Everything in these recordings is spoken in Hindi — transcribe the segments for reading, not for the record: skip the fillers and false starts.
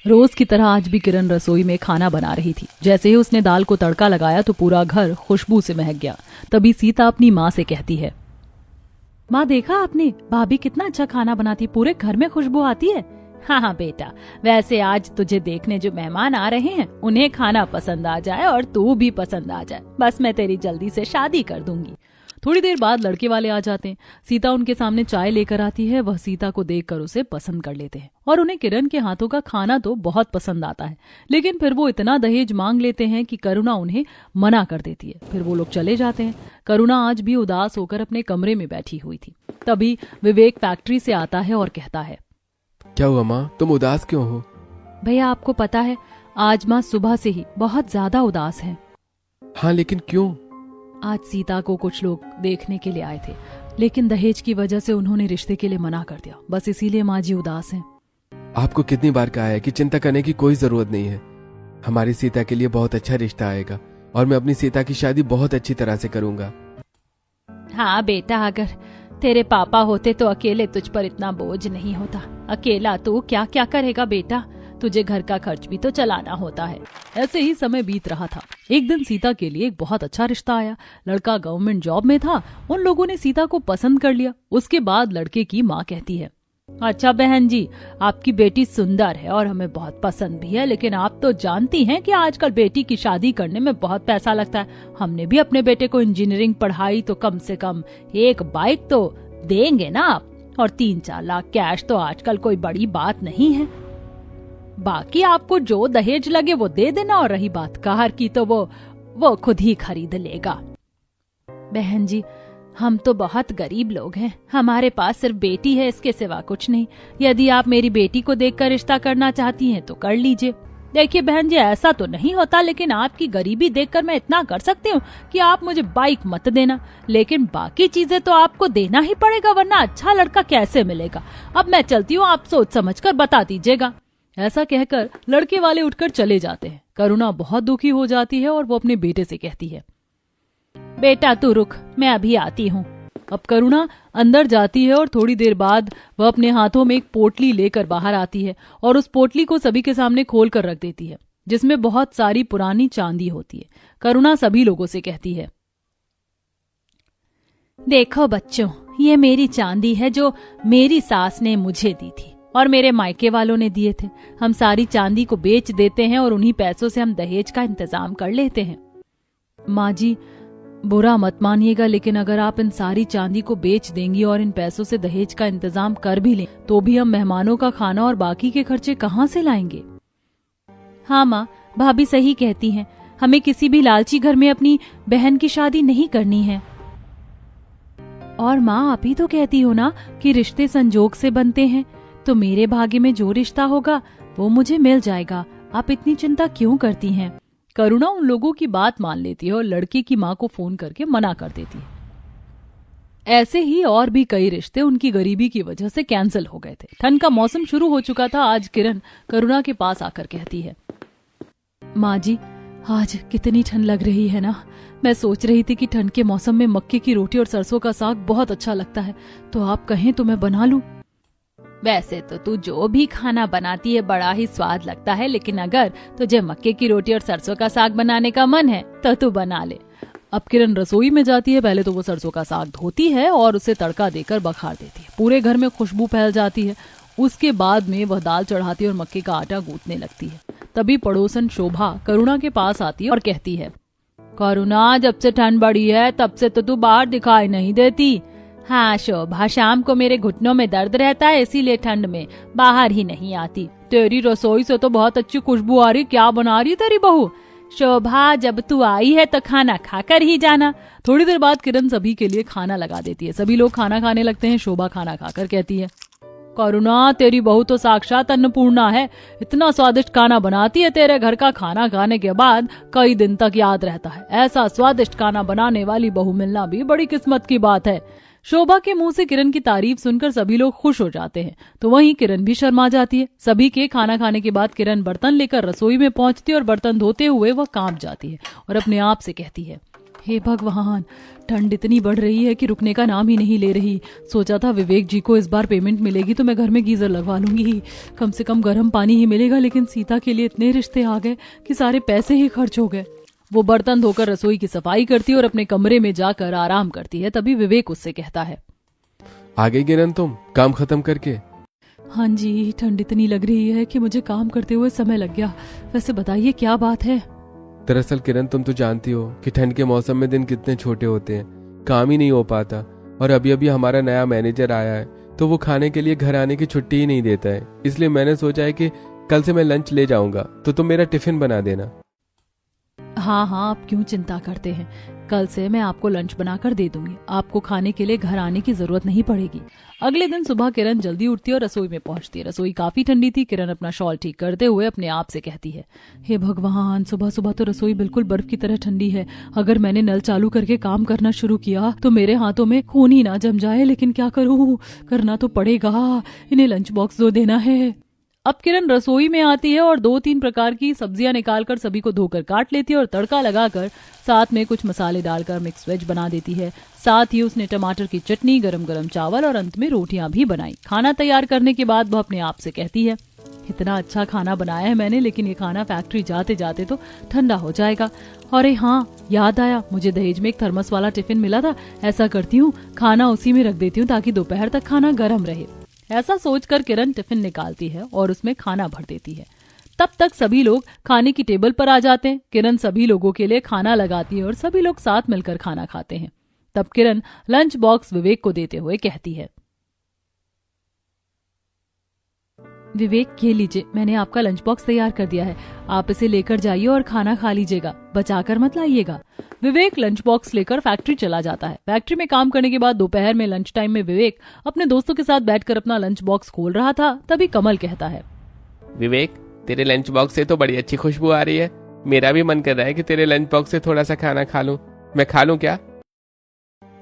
रोज की तरह आज भी किरण रसोई में खाना बना रही थी। जैसे ही उसने दाल को तड़का लगाया तो पूरा घर खुशबू से महक गया। तभी सीता अपनी माँ से कहती है, माँ देखा आपने, भाभी कितना अच्छा खाना बनाती, पूरे घर में खुशबू आती है। हाँ हाँ बेटा, वैसे आज तुझे देखने जो मेहमान आ रहे हैं उन्हें खाना पसंद आ जाए और तू भी पसंद आ जाए, बस मैं तेरी जल्दी से शादी कर दूंगी। थोड़ी देर बाद लड़के वाले आ जाते हैं। सीता उनके सामने चाय लेकर आती है। वह सीता को देखकर उसे पसंद कर लेते हैं और उन्हें किरण के हाथों का खाना तो बहुत पसंद आता है, लेकिन फिर वो इतना दहेज मांग लेते हैं कि करुणा उन्हें मना कर देती है। फिर वो लोग चले जाते हैं। करुणा आज भी उदास होकर अपने कमरे में बैठी हुई थी। तभी विवेक फैक्ट्री से आता है और कहता है, क्या हुआ माँ, तुम उदास क्यों हो? भैया आपको पता है आज माँ सुबह से ही बहुत ज्यादा उदास है। हाँ लेकिन क्यों? आज सीता को कुछ लोग देखने के लिए आए थे, लेकिन दहेज की वजह से उन्होंने रिश्ते के लिए मना कर दिया, बस इसीलिए माँ जी उदास हैं। आपको कितनी बार कहा है कि चिंता करने की कोई जरूरत नहीं है। हमारी सीता के लिए बहुत अच्छा रिश्ता आएगा और मैं अपनी सीता की शादी बहुत अच्छी तरह से करूंगा। हाँ बेटा, अगर तेरे पापा होते तो अकेले तुझ पर इतना बोझ नहीं होता। अकेला तू क्या क्या करेगा बेटा, तुझे घर का खर्च भी तो चलाना होता है। ऐसे ही समय बीत रहा था। एक दिन सीता के लिए एक बहुत अच्छा रिश्ता आया। लड़का गवर्नमेंट जॉब में था। उन लोगों ने सीता को पसंद कर लिया। उसके बाद लड़के की माँ कहती है, अच्छा बहन जी, आपकी बेटी सुंदर है और हमें बहुत पसंद भी है, लेकिन आप तो जानती हैं कि आजकल बेटी की शादी करने में बहुत पैसा लगता है। हमने भी अपने बेटे को इंजीनियरिंग पढ़ाई तो कम से कम एक बाइक तो देंगे ना आप, और 3-4 लाख कैश तो आजकल कोई बड़ी बात नहीं है। बाकी आपको जो दहेज लगे वो दे देना, और रही बात कार की तो वो खुद ही खरीद लेगा। बहन जी, हम तो बहुत गरीब लोग हैं, हमारे पास सिर्फ बेटी है, इसके सिवा कुछ नहीं। यदि आप मेरी बेटी को देखकर रिश्ता करना चाहती हैं तो कर लीजिए। देखिए बहन जी, ऐसा तो नहीं होता, लेकिन आपकी गरीबी देखकर मैं इतना कर सकती हूँ कि आप मुझे बाइक मत देना, लेकिन बाकी चीजें तो आपको देना ही पड़ेगा, वरना अच्छा लड़का कैसे मिलेगा। अब मैं चलती हूँ, आप सोच समझ कर बता दीजिएगा। ऐसा कहकर लड़के वाले उठकर चले जाते हैं। करुणा बहुत दुखी हो जाती है और वो अपने बेटे से कहती है, बेटा तू रुक, मैं अभी आती हूँ। अब करुणा अंदर जाती है और थोड़ी देर बाद वह अपने हाथों में एक पोटली लेकर बाहर आती है और उस पोटली को सभी के सामने खोल कर रख देती है, जिसमें बहुत सारी पुरानी चांदी होती है। करुणा सभी लोगों से कहती है, देखो बच्चों, ये मेरी चांदी है जो मेरी सास ने मुझे दी थी और मेरे मायके वालों ने दिए थे। हम सारी चांदी को बेच देते हैं और उन्हीं पैसों से हम दहेज का इंतजाम कर लेते हैं। माँ जी, बुरा मत मानिएगा, लेकिन अगर आप इन सारी चांदी को बेच देंगी और इन पैसों से दहेज का इंतजाम कर भी लें तो भी हम मेहमानों का खाना और बाकी के खर्चे कहाँ से लाएंगे? हाँ माँ, भाभी सही कहती हैं, हमें किसी भी लालची घर में अपनी बहन की शादी नहीं करनी है। और माँ, आप ही तो कहती हो ना कि रिश्ते संजोग से बनते हैं, तो मेरे भाग्य में जो रिश्ता होगा वो मुझे मिल जाएगा। आप इतनी चिंता क्यों करती हैं? करुणा उन लोगों की बात मान लेती है और लड़के की माँ को फोन करके मना कर देती है। ऐसे ही और भी कई रिश्ते उनकी गरीबी की वजह से कैंसिल हो गए थे। ठंड का मौसम शुरू हो चुका था। आज किरण करुणा के पास आकर कहती है, माँ जी, आज कितनी ठंड लग रही है ना। मैं सोच रही थी कि ठंड के मौसम में मक्के की रोटी और सरसों का साग बहुत अच्छा लगता है, तो आप कहें तो मैं बना लूं। वैसे तो तू जो भी खाना बनाती है बड़ा ही स्वाद लगता है, लेकिन अगर तुझे मक्के की रोटी और सरसों का साग बनाने का मन है तो तू बना ले। अब किरण रसोई में जाती है। पहले तो वो सरसों का साग धोती है और उसे तड़का देकर बघार देती है। पूरे घर में खुशबू फैल जाती है। उसके बाद में वह दाल चढ़ाती है और मक्के का आटा गूंथने लगती है। तभी पड़ोसन शोभा करुणा के पास आती है और कहती है, करुणा, जब से ठंड बढ़ी है तब से तो तू बाहर दिखाई नहीं देती। हाँ शोभा, शाम को मेरे घुटनों में दर्द रहता है, इसीलिए ठंड में बाहर ही नहीं आती। तेरी रसोई से तो बहुत अच्छी खुशबू आ रही, क्या बना रही तेरी बहू? शोभा, जब तू आई है तो खाना खाकर ही जाना। थोड़ी देर बाद किरण सभी के लिए खाना लगा देती है। सभी लोग खाना खाने लगते हैं। शोभा खाना खाकर कहती है, करुणा, तेरी बहू तो साक्षात अन्नपूर्णा है। इतना स्वादिष्ट खाना बनाती है, तेरे घर का खाना खाने के बाद कई दिन तक याद रहता है। ऐसा स्वादिष्ट खाना बनाने वाली बहू मिलना भी बड़ी किस्मत की बात है। शोभा के मुंह से किरण की तारीफ सुनकर सभी लोग खुश हो जाते हैं, तो वहीं किरण भी शर्मा जाती है। सभी के खाना खाने के बाद किरण बर्तन लेकर रसोई में पहुंचती है और बर्तन धोते हुए वह कांप जाती है और अपने आप से कहती है, हे भगवान, ठंड इतनी बढ़ रही है कि रुकने का नाम ही नहीं ले रही। सोचा था विवेक जी को इस बार पेमेंट मिलेगी तो मैं घर में गीजर लगवा लूंगी, कम से कम गर्म पानी ही मिलेगा, लेकिन सीता के लिए इतने रिश्ते आ गए कि सारे पैसे ही खर्च हो गए। वो बर्तन धोकर रसोई की सफाई करती है और अपने कमरे में जाकर आराम करती है। तभी विवेक उससे कहता है, आ गई किरण तुम काम खत्म करके? हाँ जी, ठंड इतनी लग रही है कि मुझे काम करते हुए समय लग गया। वैसे बताइए क्या बात है? दरअसल किरण तुम तो जानती हो कि ठंड के मौसम में दिन कितने छोटे होते हैं, काम ही नहीं हो पाता। और अभी अभी हमारा नया मैनेजर आया है तो वो खाने के लिए घर आने की छुट्टी ही नहीं देता है। इसलिए मैंने सोचा है कि कल से मैं लंच ले जाऊंगा तो तुम मेरा टिफिन बना देना। हाँ हाँ, आप क्यों चिंता करते हैं, कल से मैं आपको लंच बनाकर दे दूंगी। आपको खाने के लिए घर आने की जरूरत नहीं पड़ेगी। अगले दिन सुबह किरण जल्दी उठती है और रसोई में पहुंचती है। रसोई काफी ठंडी थी। किरण अपना शॉल ठीक करते हुए अपने आप से कहती है, हे भगवान, सुबह सुबह तो रसोई बिल्कुल बर्फ की तरह ठंडी है। अगर मैंने नल चालू करके काम करना शुरू किया तो मेरे हाथों में खून ही ना जम जाए, लेकिन क्या करूँ, करना तो पड़ेगा। इन्हें लंच बॉक्स दो देना है। अब किरण रसोई में आती है और 2-3 प्रकार की सब्जियां निकालकर सभी को धोकर काट लेती है और तड़का लगाकर साथ में कुछ मसाले डालकर मिक्स वेज बना देती है। साथ ही उसने टमाटर की चटनी, गरम गरम चावल और अंत में रोटियां भी बनाई। खाना तैयार करने के बाद वह अपने आप से कहती है, इतना अच्छा खाना बनाया है मैंने, लेकिन ये खाना फैक्ट्री जाते जाते तो ठंडा हो जाएगा। अरे हाँ, याद आया, मुझे दहेज में एक थर्मस वाला टिफिन मिला था। ऐसा करती हूँ, खाना उसी में रख देती हूँ ताकि दोपहर तक खाना गर्म रहे। ऐसा सोचकर किरण टिफिन निकालती है और उसमें खाना भर देती है। तब तक सभी लोग खाने की टेबल पर आ जाते हैं। किरण सभी लोगों के लिए खाना लगाती है और सभी लोग साथ मिलकर खाना खाते हैं। तब किरण लंच बॉक्स विवेक को देते हुए कहती है, विवेक, ये लीजिए, मैंने आपका लंच बॉक्स तैयार कर दिया है। आप इसे लेकर जाइए और खाना खा लीजिएगा, बचाकर मत लाइएगा। विवेक लंच बॉक्स लेकर फैक्ट्री चला जाता है। फैक्ट्री में काम करने के बाद दोपहर में लंच टाइम में विवेक अपने दोस्तों के साथ बैठकर अपना लंच बॉक्स खोल रहा था। तभी कमल कहता है, विवेक, तेरे लंच बॉक्स से तो बड़ी अच्छी खुशबू आ रही है। मेरा भी मन कर रहा है कि तेरे लंच बॉक्स से थोड़ा सा खाना खा लूं। मैं खा लूं क्या?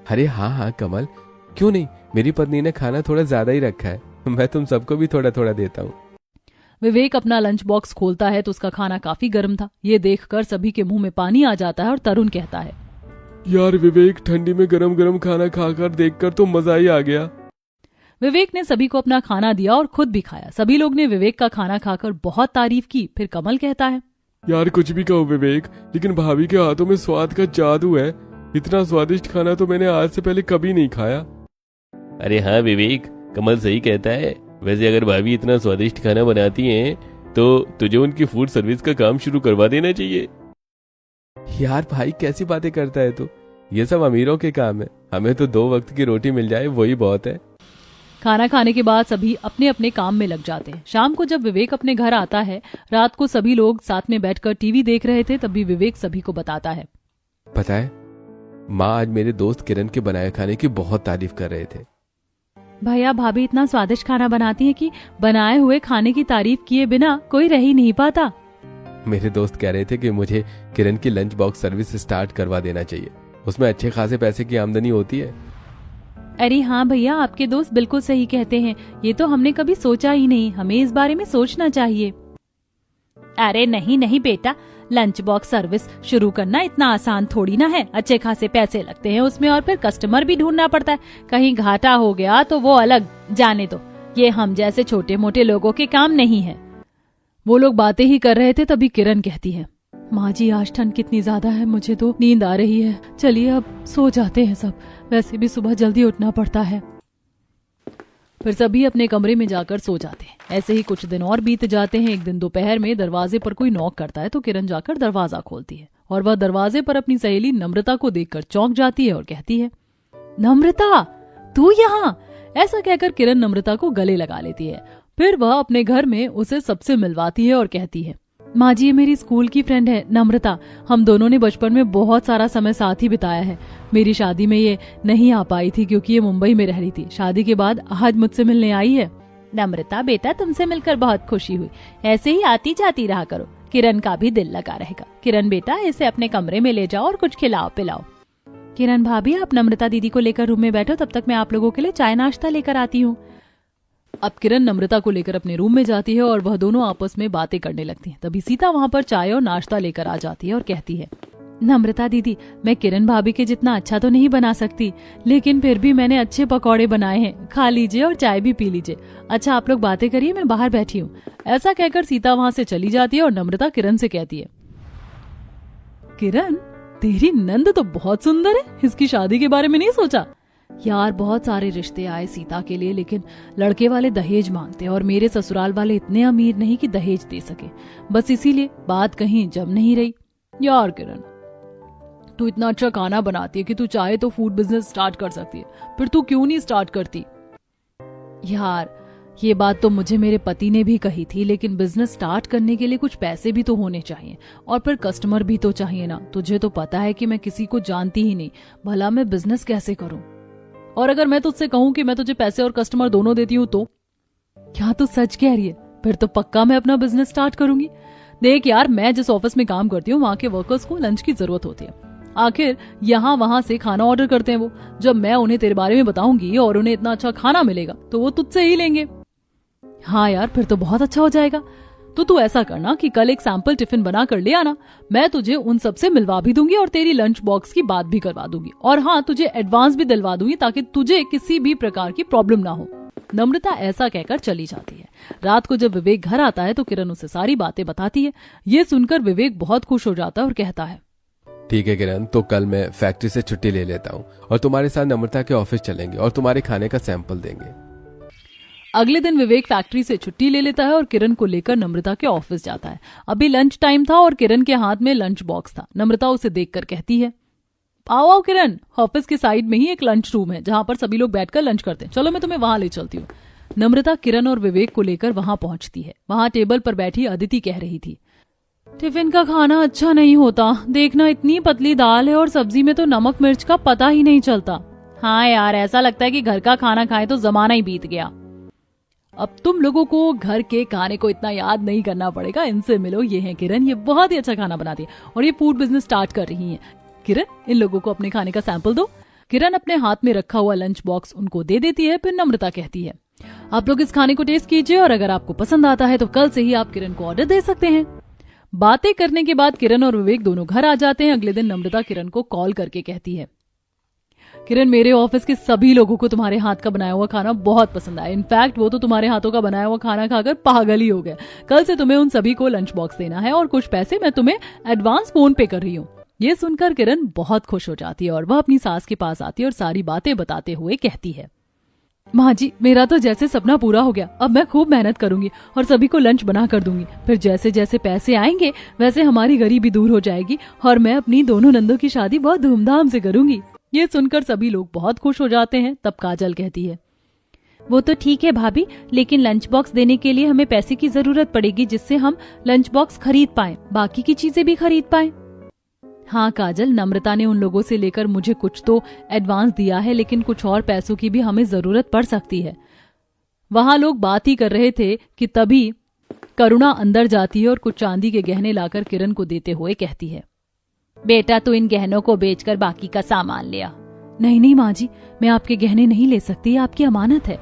अरे हाँ हाँ कमल, क्यों नहीं, मेरी पत्नी ने खाना थोड़ा ज्यादा ही रखा है, मैं तुम सबको भी थोड़ा थोड़ा देता हूँ। विवेक अपना लंच बॉक्स खोलता है तो उसका खाना काफी गर्म था। ये देखकर सभी के मुंह में पानी आ जाता है और तरुण कहता है, यार विवेक, ठंडी में गरम गरम खाना खाकर देखकर तो मजा ही आ गया। विवेक ने सभी को अपना खाना दिया और खुद भी खाया। सभी लोग ने विवेक का खाना खाकर बहुत तारीफ की। फिर कमल कहता है, यार कुछ भी कहो विवेक, लेकिन भाभी के हाथों में स्वाद का जादू है। इतना स्वादिष्ट खाना तो मैंने आज से पहले कभी नहीं खाया। अरे हाँ विवेक, कमल सही कहता है। वैसे अगर भाभी इतना स्वादिष्ट खाना बनाती हैं तो तुझे उनकी फूड सर्विस का काम शुरू करवा देना चाहिए। यार भाई, कैसी बातें करता है तू, ये सब अमीरों के काम है। हमें तो 2 वक्त की रोटी मिल जाए वही बहुत है। खाना खाने के बाद सभी अपने अपने काम में लग जाते हैं। शाम को जब विवेक अपने घर आता है, रात को सभी लोग साथ में बैठकर टीवी देख रहे थे, तभी विवेक सभी को बताता है, पता है, माँ आज मेरे दोस्त किरण के बनाए खाने की बहुत तारीफ कर रहे थे। भैया, भाभी इतना स्वादिष्ट खाना बनाती है कि बनाए हुए खाने की तारीफ किए बिना कोई रह ही नहीं पाता। मेरे दोस्त कह रहे थे कि मुझे किरण की लंच बॉक्स सर्विस स्टार्ट करवा देना चाहिए, उसमें अच्छे खासे पैसे की आमदनी होती है। अरे हाँ भैया, आपके दोस्त बिल्कुल सही कहते हैं। ये तो हमने कभी सोचा ही नहीं, हमें इस बारे में सोचना चाहिए। अरे नहीं नहीं बेटा, लंच बॉक्स सर्विस शुरू करना इतना आसान थोड़ी ना है। अच्छे खासे पैसे लगते हैं उसमें और फिर कस्टमर भी ढूंढना पड़ता है। कहीं घाटा हो गया तो वो अलग, जाने दो, ये हम जैसे छोटे मोटे लोगों के काम नहीं है। वो लोग बातें ही कर रहे थे, तभी किरण कहती है, माँ जी आज ठंड कितनी ज्यादा है, मुझे तो नींद आ रही है। चलिए अब सो जाते हैं सब, वैसे भी सुबह जल्दी उठना पड़ता है। फिर सभी अपने कमरे में जाकर सो जाते हैं। ऐसे ही कुछ दिन और बीत जाते हैं। एक दिन दोपहर में दरवाजे पर कोई नॉक करता है तो किरण जाकर दरवाजा खोलती है और वह दरवाजे पर अपनी सहेली नम्रता को देखकर चौंक जाती है और कहती है, नम्रता, तू यहाँ? ऐसा कहकर किरण नम्रता को गले लगा लेती है। फिर वह अपने घर में उसे सबसे मिलवाती है और कहती है, माँ जी, ये मेरी स्कूल की फ्रेंड है नम्रता। हम दोनों ने बचपन में बहुत सारा समय साथ ही बिताया है। मेरी शादी में ये नहीं आ पाई थी क्योंकि ये मुंबई में रह रही थी। शादी के बाद आज मुझसे मिलने आई है। नम्रता बेटा, तुमसे मिलकर बहुत खुशी हुई। ऐसे ही आती जाती रहा करो, किरण का भी दिल लगा रहेगा। किरण बेटा, इसे अपने कमरे में ले जाओ और कुछ खिलाओ पिलाओ। किरण भाभी, आप नम्रता दीदी को लेकर रूम में बैठो, तब तक मैं आप लोगों के लिए चाय नाश्ता लेकर आती हूँ। अब किरण नम्रता को लेकर अपने रूम में जाती है और वह दोनों आपस में बातें करने लगती हैं। तभी सीता वहां पर चाय और नाश्ता लेकर आ जाती है और कहती है, नम्रता दीदी, मैं किरण भाभी के जितना अच्छा तो नहीं बना सकती, लेकिन फिर भी मैंने अच्छे पकौड़े बनाए हैं, खा लीजिए और चाय भी पी लीजिए। अच्छा आप लोग बातें करिए, मैं बाहर बैठी हूँ। ऐसा कहकर सीता वहाँ से चली जाती है और नम्रता किरण से कहती है, किरण तेरी नंद तो बहुत सुंदर है, इसकी शादी के बारे में नहीं सोचा? यार बहुत सारे रिश्ते आए सीता के लिए, लेकिन लड़के वाले दहेज मांगते हैं और मेरे ससुराल वाले इतने अमीर नहीं कि दहेज दे सके, बस इसीलिए बात कहीं जम नहीं रही। यार किरण, तू इतना अच्छा खाना बनाती है कि तू चाहे तो फूड बिजनेस स्टार्ट कर सकती है, फिर तू क्यों नहीं स्टार्ट करती? यार ये बात तो मुझे मेरे पति ने भी कही थी, लेकिन बिजनेस स्टार्ट करने के लिए कुछ पैसे भी तो होने चाहिए और फिर कस्टमर भी तो चाहिए ना। तुझे तो पता है कि मैं किसी को जानती ही नहीं, भला मैं बिजनेस कैसे करूं? और अगर मैं तुझसे कहूं कि मैं तुझे पैसे और कस्टमर दोनों देती हूं तो? क्या तू सच कह रही है? फिर तो पक्का मैं अपना बिजनेस स्टार्ट करूंगी। देख यार, मैं जिस ऑफिस में काम करती हूँ वहां के वर्कर्स को लंच की जरूरत होती है, आखिर यहाँ वहां से खाना ऑर्डर करते हैं वो। जब मैं उन्हें तेरे बारे में बताऊंगी और उन्हें इतना अच्छा खाना मिलेगा तो वो तुझसे ही लेंगे। हाँ यार, फिर तो बहुत अच्छा हो जाएगा। तो तू ऐसा करना कि कल एक सैंपल टिफिन बना कर ले आना, मैं तुझे उन सबसे मिलवा भी दूंगी और तेरी लंच बॉक्स की बात भी करवा दूंगी, और हाँ तुझे एडवांस भी दिलवा दूंगी ताकि तुझे किसी भी प्रकार की प्रॉब्लम ना हो। नम्रता ऐसा कहकर चली जाती है। रात को जब विवेक घर आता है तो किरण उसे सारी बातें बताती है। ये सुनकर विवेक बहुत खुश हो जाता है और कहता है, ठीक है किरण, तो कल मैं फैक्ट्री से छुट्टी ले लेता हूँ और तुम्हारे साथ नम्रता के ऑफिस चलेंगे और तुम्हारे खाने का सैंपल देंगे। अगले दिन विवेक फैक्ट्री से छुट्टी ले लेता है और किरण को लेकर नम्रता के ऑफिस जाता है। अभी लंच टाइम था और किरण के हाथ में लंच बॉक्स था। नम्रता उसे देखकर कहती है, आओ आओ किरण, ऑफिस के साइड में ही एक लंच रूम है जहां पर सभी लोग बैठकर लंच करते हैं, चलो मैं तुम्हें वहां ले चलती हूँ। नम्रता किरण और विवेक को लेकर वहां पहुंचती है। वहां टेबल पर बैठी अदिति कह रही थी, टिफिन का खाना अच्छा नहीं होता, देखना इतनी पतली दाल है और सब्जी में तो नमक मिर्च का पता ही नहीं चलता। हाँ यार, ऐसा लगता है कि घर का खाना खाए तो जमाना ही बीत गया। अब तुम लोगों को घर के खाने को इतना याद नहीं करना पड़ेगा, इनसे मिलो, ये है किरण, ये बहुत ही अच्छा खाना बनाती है और ये फूड बिजनेस स्टार्ट कर रही है। किरण, इन लोगों को अपने खाने का सैंपल दो। किरण अपने हाथ में रखा हुआ लंच बॉक्स उनको दे देती है। फिर नम्रता कहती है, आप लोग इस खाने को टेस्ट कीजिए और अगर आपको पसंद आता है तो कल से ही आप किरण को ऑर्डर दे सकते हैं। बातें करने के बाद किरण और विवेक दोनों घर आ जाते हैं। अगले दिन नम्रता किरण को कॉल करके कहती है, किरण मेरे ऑफिस के सभी लोगों को तुम्हारे हाथ का बनाया हुआ खाना बहुत पसंद आया। इनफैक्ट वो तो तुम्हारे हाथों का बनाया हुआ खाना खाकर पागल ही हो गए। कल से तुम्हें उन सभी को लंच बॉक्स देना है और कुछ पैसे मैं तुम्हें एडवांस फोन पे कर रही हूँ। ये सुनकर किरण बहुत खुश हो जाती है और वह अपनी सास के पास आती है और सारी बातें बताते हुए कहती है, माँ जी, मेरा तो जैसे सपना पूरा हो गया। अब मैं खूब मेहनत करूंगी और सभी को लंच बना कर दूंगी। फिर जैसे जैसे पैसे आएंगे वैसे हमारी गरीबी दूर हो जाएगी और मैं अपनी दोनों नंदों की शादी बहुत धूमधाम से करूंगी। ये सुनकर सभी लोग बहुत खुश हो जाते हैं। तब काजल कहती है, वो तो ठीक है भाभी, लेकिन लंच बॉक्स देने के लिए हमें पैसे की जरूरत पड़ेगी जिससे हम लंच बॉक्स खरीद पाए, बाकी की चीजें भी खरीद पाए। हाँ काजल, नम्रता ने उन लोगों से लेकर मुझे कुछ तो एडवांस दिया है, लेकिन कुछ और पैसों की भी हमें जरूरत पड़ सकती है। वहां लोग बात ही कर रहे थे कि तभी करुणा अंदर जाती है और कुछ चांदी के गहने लाकर किरण को देते हुए कहती है, बेटा तू इन गहनों को बेचकर बाकी का सामान ले आ। नहीं नहीं माँ जी, मैं आपके गहने नहीं ले सकती, आपकी अमानत है।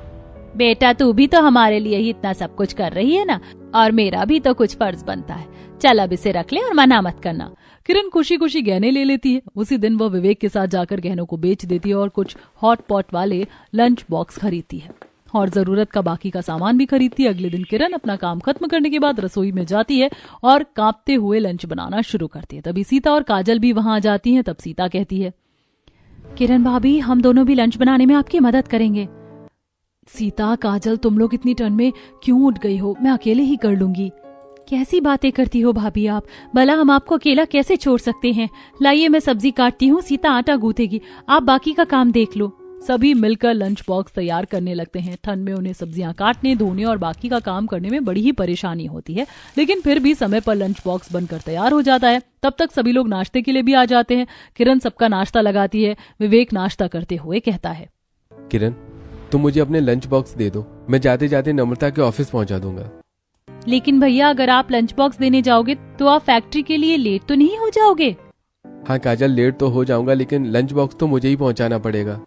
बेटा तू भी तो हमारे लिए ही इतना सब कुछ कर रही है ना, और मेरा भी तो कुछ फर्ज बनता है। चल अब इसे रख ले और मना मत करना। किरण खुशी खुशी गहने ले लेती है। उसी दिन वह विवेक के साथ जाकर गहनों को बेच देती है और कुछ हॉट पॉट वाले लंच बॉक्स खरीदती है और जरूरत का बाकी का सामान भी खरीदती है। अगले दिन किरण अपना काम खत्म करने के बाद रसोई में जाती है और कांपते हुए लंच बनाना शुरू करती है। तभी सीता और काजल भी वहां आ जाती हैं। तब सीता कहती है, किरण भाभी, हम दोनों भी लंच बनाने में आपकी मदद करेंगे। सीता, काजल, तुम लोग इतनी टन में क्यों उठ गई हो? मैं अकेले ही कर लूंगी। कैसी बातें करती हो भाभी आप, भला हम आपको अकेला कैसे छोड़ सकते हैं? लाइए मैं सब्जी काटती हूँ, सीता आटा गूंथेगी, आप बाकी का काम देख लो। सभी मिलकर लंच बॉक्स तैयार करने लगते हैं। ठंड में उन्हें सब्जियां काटने, धोने और बाकी का काम करने में बड़ी ही परेशानी होती है, लेकिन फिर भी समय पर लंच बॉक्स बनकर तैयार हो जाता है। तब तक सभी लोग नाश्ते के लिए भी आ जाते हैं। किरण सबका नाश्ता लगाती है। विवेक नाश्ता करते हुए कहता है, किरण तुम मुझे अपने लंच बॉक्स दे दो, मैं जाते जाते नम्रता के ऑफिस पहुंचा दूंगा। लेकिन भैया, अगर आप लंच बॉक्स देने जाओगे तो आप फैक्ट्री के लिए लेट तो नहीं हो जाओगे? हाँ काजल, लेट तो हो जाऊंगा, लेकिन लंच बॉक्स तो मुझे ही पहुंचाना पड़ेगा।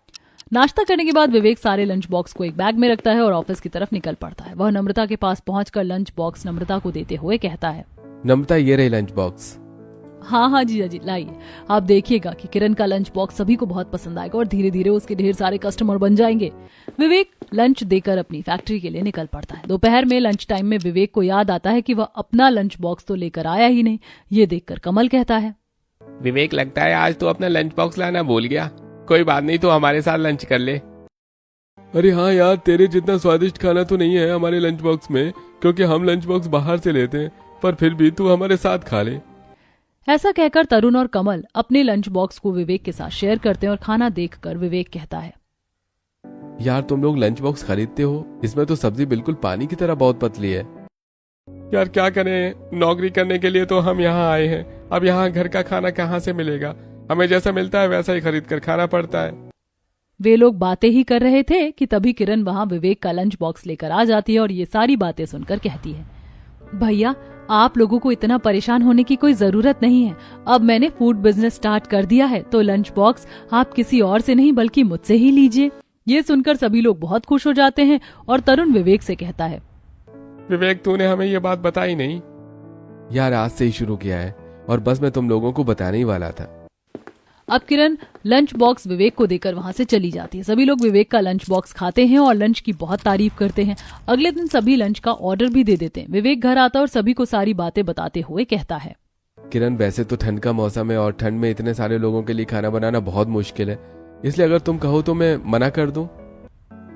नाश्ता करने के बाद विवेक सारे लंच बॉक्स को एक बैग में रखता है और ऑफिस की तरफ निकल पड़ता है। वह नम्रता के पास पहुंचकर लंच बॉक्स नम्रता को देते हुए कहता है, नम्रता ये रही लंच बॉक्स। हाँ हाँ जीजा जी लाइए। आप देखिएगा कि किरण का लंच बॉक्स सभी को बहुत पसंद आएगा और धीरे धीरे उसके ढेर सारे कस्टमर बन जाएंगे। विवेक लंच देकर अपनी फैक्ट्री के लिए निकल पड़ता है। दोपहर में लंच टाइम में विवेक को याद आता है कि वह अपना लंच बॉक्स तो लेकर आया ही नहीं। ये देखकर कमल कहता है, विवेक लगता है आज तो अपना लंच बॉक्स लाना भूल गया। कोई बात नहीं, तो हमारे साथ लंच कर ले। अरे हाँ यार, तेरे जितना स्वादिष्ट खाना तो नहीं है हमारे लंच बॉक्स में, क्योंकि हम लंच बॉक्स बाहर से लेते हैं, पर फिर भी तू हमारे साथ खा ले। ऐसा कहकर तरुण और कमल अपने लंच बॉक्स को विवेक के साथ शेयर करते हैं और खाना देखकर विवेक कहता है, यार तुम लोग लंच बॉक्स खरीदते हो, इसमें तो सब्जी बिल्कुल पानी की तरह बहुत पतली है। यार क्या करें, नौकरी करने के लिए तो हम यहाँ आए हैं। अब यहाँ घर का खाना कहाँ से मिलेगा? हमें जैसा मिलता है वैसा ही खरीद कर खाना पड़ता है। वे लोग बातें ही कर रहे थे कि तभी किरण वहां विवेक का लंच बॉक्स लेकर आ जाती है और ये सारी बातें सुनकर कहती है, भैया आप लोगों को इतना परेशान होने की कोई जरूरत नहीं है। अब मैंने फूड बिजनेस स्टार्ट कर दिया है, तो लंच बॉक्स आप किसी और से नहीं बल्कि मुझसे ही लीजिए। ये सुनकर सभी लोग बहुत खुश हो जाते हैं और तरुण विवेक से कहता है, विवेक तूने हमें ये बात बताई नहीं। यार आज से ही शुरू किया है और बस मैं तुम लोगों को बताने ही वाला था। अब किरण लंच बॉक्स विवेक को देकर वहां से चली जाती है। सभी लोग विवेक का लंच बॉक्स खाते हैं और लंच की बहुत तारीफ करते हैं। अगले दिन सभी लंच का ऑर्डर भी दे देते हैं। विवेक घर आता और सभी को सारी बातें बताते हुए कहता है, किरण वैसे तो ठंड का मौसम है और ठंड में इतने सारे लोगों के लिए खाना बनाना बहुत मुश्किल है, इसलिए अगर तुम कहो तो मैं मना कर दूं।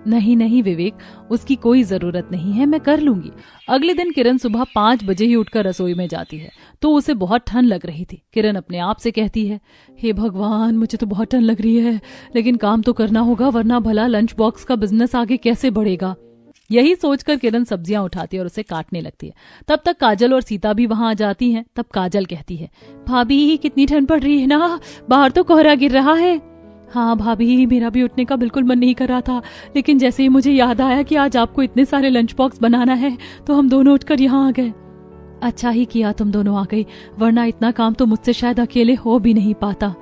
नहीं नहीं विवेक, उसकी कोई जरूरत नहीं है, मैं कर लूंगी। अगले दिन किरण सुबह 5 बजे ही उठकर रसोई में जाती है तो उसे बहुत ठंड लग रही थी। किरण अपने आप से कहती है, हे भगवान मुझे तो बहुत ठंड लग रही है, लेकिन काम तो करना होगा वरना भला लंच बॉक्स का बिजनेस आगे कैसे बढ़ेगा। यही सोचकर किरण सब्जियां उठाती है और उसे काटने लगती है। तब तक काजल और सीता भी वहां आ जाती हैं। तब काजल कहती है, भाभी कितनी ठंड पड़ रही है ना, बाहर तो कोहरा गिर रहा है। हाँ भाभी, मेरा भी उठने का बिल्कुल मन नहीं कर रहा था, लेकिन जैसे ही मुझे याद आया कि आज आपको इतने सारे लंच बॉक्स बनाना है तो हम दोनों उठकर यहाँ आ गए। अच्छा ही किया तुम दोनों आ गई, वरना इतना काम तो मुझसे शायद अकेले हो भी नहीं पाता।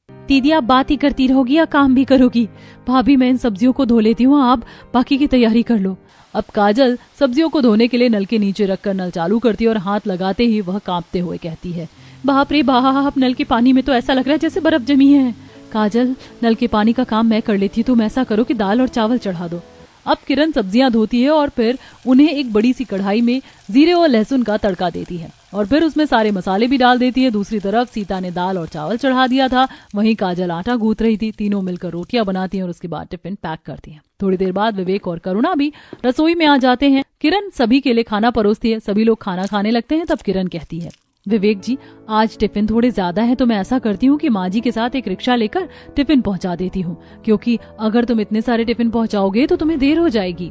दीदी आप बात ही करती रहोगी या काम भी करोगी? भाभी मैं इन सब्जियों को धो लेती हूँ, आप बाकी की तैयारी कर लो। अब काजल सब्जियों को धोने के लिए नल के नीचे रखकर नल चालू करती है और हाथ लगाते ही वह कांपते हुए कहती है, बाप रे बाप, नल के पानी में तो ऐसा लग रहा है जैसे बर्फ जमी है। काजल नल के पानी का काम मैं कर लेती हूँ, तुम ऐसा करो कि दाल और चावल चढ़ा दो। अब किरण सब्जियां धोती है और फिर उन्हें एक बड़ी सी कढ़ाई में जीरे और लहसुन का तड़का देती है और फिर उसमें सारे मसाले भी डाल देती है। दूसरी तरफ सीता ने दाल और चावल चढ़ा दिया था, वहीं काजल आटा गूंथ रही थी। तीनों मिलकर रोटियां बनाती हैं और उसके बाद टिफिन पैक करती हैं। थोड़ी देर बाद विवेक और करुणा भी रसोई में आ जाते हैं। किरण सभी के लिए खाना परोसती है। सभी लोग खाना खाने लगते हैं। तब किरण कहती है, विवेक जी आज टिफिन थोड़े ज्यादा है तो मैं ऐसा करती हूँ कि माँ जी के साथ एक रिक्शा लेकर टिफिन पहुँचा देती हूँ, क्योंकि अगर तुम इतने सारे टिफिन पहुँचाओगे तो तुम्हें देर हो जाएगी।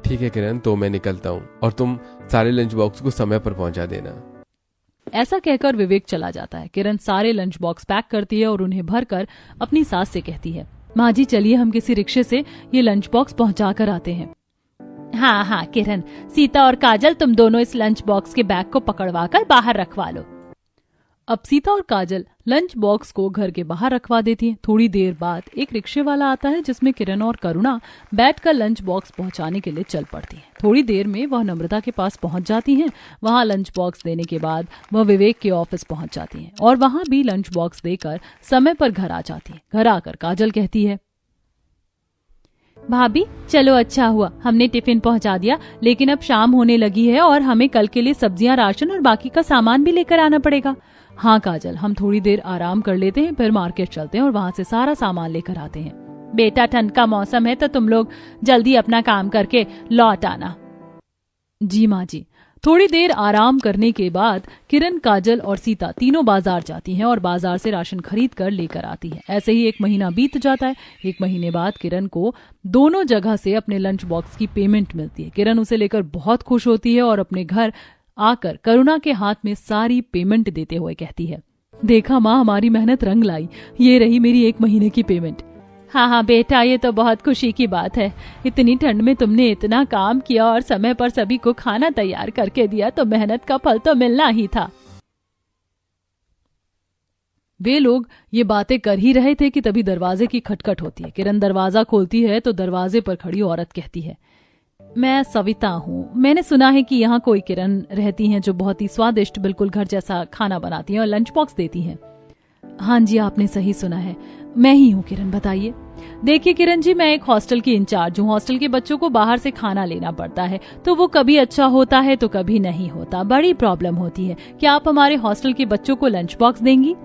ठीक है किरण, तो मैं निकलता हूँ और तुम सारे लंच बॉक्स को समय पर पहुंचा देना। ऐसा कहकर विवेक चला जाता है। किरण सारे लंच बॉक्स पैक करती है और उन्हें भरकर अपनी सास से कहती है, माँ जी चलिए हम किसी रिक्शे से ये लंच बॉक्स पहुँचा कर आते हैं। हाँ हाँ किरण, सीता और काजल तुम दोनों इस लंच बॉक्स के बैग को पकड़वाकर बाहर रखवा लो। अब सीता और काजल लंच बॉक्स को घर के बाहर रखवा देती हैं। थोड़ी देर बाद एक रिक्शे वाला आता है जिसमें किरण और करुणा बैठकर लंच बॉक्स पहुंचाने के लिए चल पड़ती हैं। थोड़ी देर में वह नम्रता के पास पहुंच जाती हैं। वहां लंच बॉक्स देने के बाद वह विवेक के ऑफिस पहुंच जाती हैं और वहां भी लंच बॉक्स देकर समय पर घर आ जाती हैं। घर आकर काजल कहती है, भाभी चलो अच्छा हुआ हमने टिफिन पहुंचा दिया, लेकिन अब शाम होने लगी है और हमें कल के लिए सब्जियां, राशन और बाकी का सामान भी लेकर आना पड़ेगा। हाँ काजल, हम थोड़ी देर आराम कर लेते हैं, फिर मार्केट चलते हैं और वहां से सारा सामान लेकर आते हैं। बेटा ठंड का मौसम है तो तुम लोग जल्दी अपना काम करके लौट आना। जी माँ जी। थोड़ी देर आराम करने के बाद किरण, काजल और सीता तीनों बाजार जाती हैं और बाजार से राशन खरीद कर लेकर आती हैं। ऐसे ही 1 महीना बीत जाता है। 1 महीने बाद किरण को दोनों जगह से अपने लंच बॉक्स की पेमेंट मिलती है। किरण उसे लेकर बहुत खुश होती है और अपने घर आकर करुणा के हाथ में सारी पेमेंट देते हुए कहती है, देखा माँ हमारी मेहनत रंग लाई, ये रही मेरी 1 महीने की पेमेंट। हाँ हाँ बेटा, ये तो बहुत खुशी की बात है। इतनी ठंड में तुमने इतना काम किया और समय पर सभी को खाना तैयार करके दिया, तो मेहनत का फल तो मिलना ही था। वे लोग ये बातें कर ही रहे थे कि तभी दरवाजे की खटखट होती है। किरण दरवाजा खोलती है तो दरवाजे पर खड़ी औरत कहती है, मैं सविता हूँ। मैंने सुना है कि यहाँ कोई किरण रहती हैं जो बहुत ही स्वादिष्ट बिल्कुल घर जैसा खाना बनाती हैं और लंच बॉक्स देती हैं। हाँ जी, आपने सही सुना है, मैं ही हूँ किरण, बताइए। देखिए किरण जी, मैं एक हॉस्टल की इंचार्ज हूँ। हॉस्टल के बच्चों को बाहर से खाना लेना पड़ता है, तो वो कभी अच्छा होता है तो कभी नहीं होता, बड़ी प्रॉब्लम होती है। क्या आप हमारे हॉस्टल के बच्चों को लंच बॉक्स देंगी?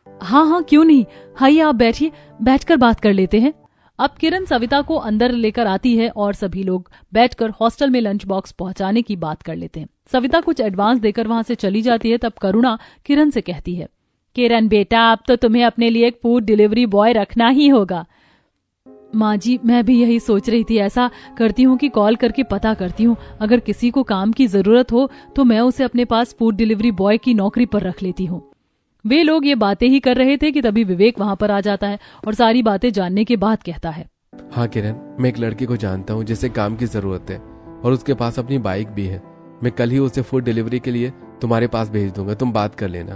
हाँ हाँ, क्यों नहीं, आइए आप बैठिए, बैठकर बात कर लेते हैं। अब किरण सविता को अंदर लेकर आती है और सभी लोग बैठकर हॉस्टल में लंच बॉक्स पहुंचाने की बात कर लेते हैं। सविता कुछ एडवांस देकर वहां से चली जाती है। तब करुणा किरण से कहती है, किरण बेटा, अब तो तुम्हें अपने लिए एक फूड डिलीवरी बॉय रखना ही होगा। माँ जी, मैं भी यही सोच रही थी। ऐसा करती हूँ कि कॉल करके पता करती हूँ, अगर किसी को काम की जरूरत हो तो मैं उसे अपने पास फूड डिलीवरी बॉय की नौकरी पर रख लेती हूँ। वे लोग ये बातें ही कर रहे थे कि तभी विवेक वहां पर आ जाता है और सारी बातें जानने के बाद कहता है, हाँ किरण, मैं एक लड़के को जानता हूँ जिसे काम की जरूरत है और उसके पास अपनी बाइक भी है। मैं कल ही उसे फूड डिलीवरी के लिए तुम्हारे पास भेज दूंगा, तुम बात कर लेना।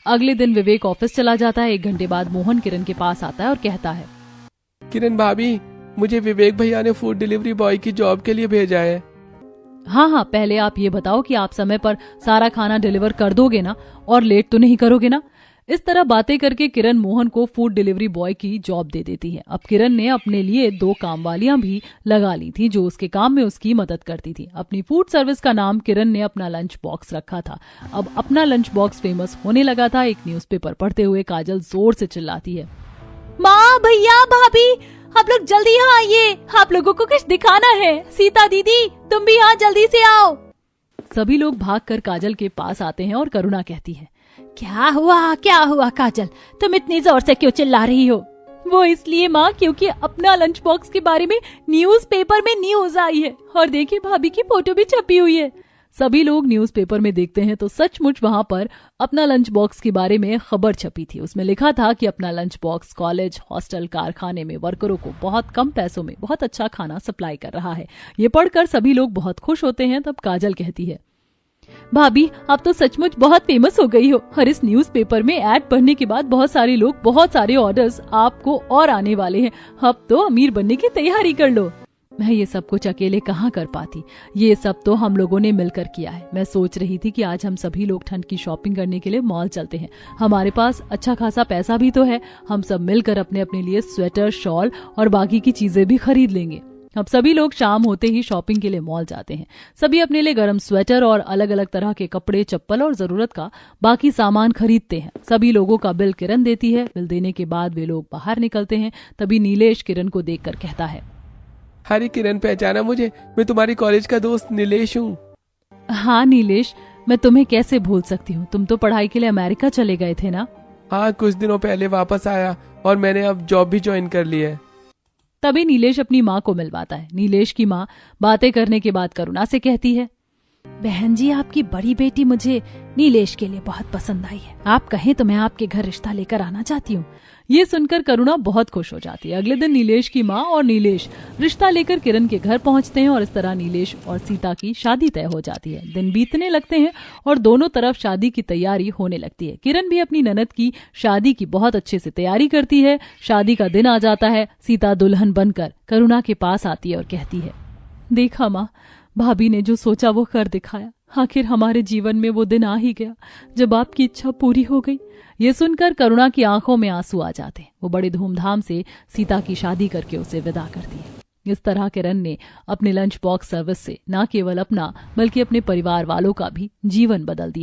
अगले दिन विवेक ऑफिस चला जाता है। 1 घंटे बाद मोहन किरण के पास आता है और कहता है, किरण भाभी, मुझे विवेक भैया ने फूड डिलीवरी बॉय की जॉब के लिए भेजा है। हाँ हाँ, पहले आप ये बताओ कि आप समय पर सारा खाना डिलीवर कर दोगे ना, और लेट तो नहीं करोगे ना। इस तरह बातें करके किरण मोहन को फूड डिलीवरी बॉय की जॉब दे देती है। अब किरण ने अपने लिए 2 कामवालियां भी लगा ली थी जो उसके काम में उसकी मदद करती थी। अपनी फूड सर्विस का नाम किरण ने अपना लंच बॉक्स रखा था। अब अपना लंच बॉक्स फेमस होने लगा था। एक न्यूज़पेपर पढ़ते हुए काजल जोर से चिल्लाती है, माँ, भैया, भाभी, आप लोग जल्दी यहाँ आइए, आप लोगों को कुछ दिखाना है। सीता दीदी, तुम भी यहाँ जल्दी से आओ। सभी लोग भागकर काजल के पास आते हैं और करुणा कहती है, क्या हुआ काजल, तुम इतनी जोर से क्यों चिल्ला रही हो? वो इसलिए माँ, क्योंकि अपना लंच बॉक्स के बारे में न्यूज़पेपर में न्यूज आई है और देखिए भाभी की फोटो भी छपी हुई है। सभी लोग न्यूज़पेपर में देखते हैं तो सचमुच वहां पर अपना लंच बॉक्स के बारे में खबर छपी थी। उसमें लिखा था कि अपना लंच बॉक्स कॉलेज, हॉस्टल, कारखाने में वर्करों को बहुत कम पैसों में बहुत अच्छा खाना सप्लाई कर रहा है। ये पढ़कर सभी लोग बहुत खुश होते हैं। तब काजल कहती है, भाभी, आप तो सचमुच बहुत फेमस हो गई हो और इस न्यूज़पेपर में ऐड पढ़ने के बाद बहुत सारे लोग, बहुत सारे ऑर्डर्स आपको और आने वाले हैं। अब तो अमीर बनने की तैयारी कर लो। मैं ये सब कुछ अकेले कहाँ कर पाती, ये सब तो हम लोगों ने मिलकर किया है। मैं सोच रही थी कि आज हम सभी लोग ठंड की शॉपिंग करने के लिए मॉल चलते हैं। हमारे पास अच्छा खासा पैसा भी तो है, हम सब मिलकर अपने अपने लिए स्वेटर, शॉल और बाकी की चीजें भी खरीद लेंगे। अब सभी लोग शाम होते ही शॉपिंग के लिए मॉल जाते हैं। सभी अपने लिए गर्म स्वेटर और अलग अलग तरह के कपड़े, चप्पल और जरूरत का बाकी सामान खरीदते हैं। सभी लोगों का बिल किरण देती है। बिल देने के बाद वे लोग बाहर निकलते हैं। तभी नीलेश किरण को देखकर कहता है, हरी किरण, पहचाना मुझे? मैं तुम्हारी कॉलेज का दोस्त नीलेश हूँ। हाँ नीलेश, मैं तुम्हें कैसे भूल सकती हूँ, तुम तो पढ़ाई के लिए अमेरिका चले गए थे ना। हाँ, कुछ दिनों पहले वापस आया और मैंने अब जॉब भी ज्वाइन कर ली है। तभी नीलेश अपनी माँ को मिलवाता है। नीलेश की माँ बातें करने के बाद करुणा से कहती है, बहन जी, आपकी बड़ी बेटी मुझे नीलेश के लिए बहुत पसंद आई है। आप कहें तो मैं आपके घर रिश्ता लेकर आना चाहती हूँ। ये सुनकर करुणा बहुत खुश हो जाती है। अगले दिन नीलेश की माँ और नीलेश रिश्ता लेकर किरण के घर पहुंचते हैं और इस तरह नीलेश और सीता की शादी तय हो जाती है। दिन बीतने लगते हैं और दोनों तरफ शादी की तैयारी होने लगती है। किरण भी अपनी ननद की शादी की बहुत अच्छे से तैयारी करती है। शादी का दिन आ जाता है। सीता दुल्हन बनकर करुणा के पास आती है और कहती है, देखा माँ, भाभी ने जो सोचा वो कर दिखाया। आखिर हमारे जीवन में वो दिन आ ही गया जब आपकी इच्छा पूरी हो गई। ये सुनकर करुणा की आंखों में आंसू आ जाते हैं। वो बड़े धूमधाम से सीता की शादी करके उसे विदा करती है। इस तरह किरण ने अपने लंच बॉक्स सर्विस से न केवल अपना बल्कि अपने परिवार वालों का भी जीवन बदल दिया।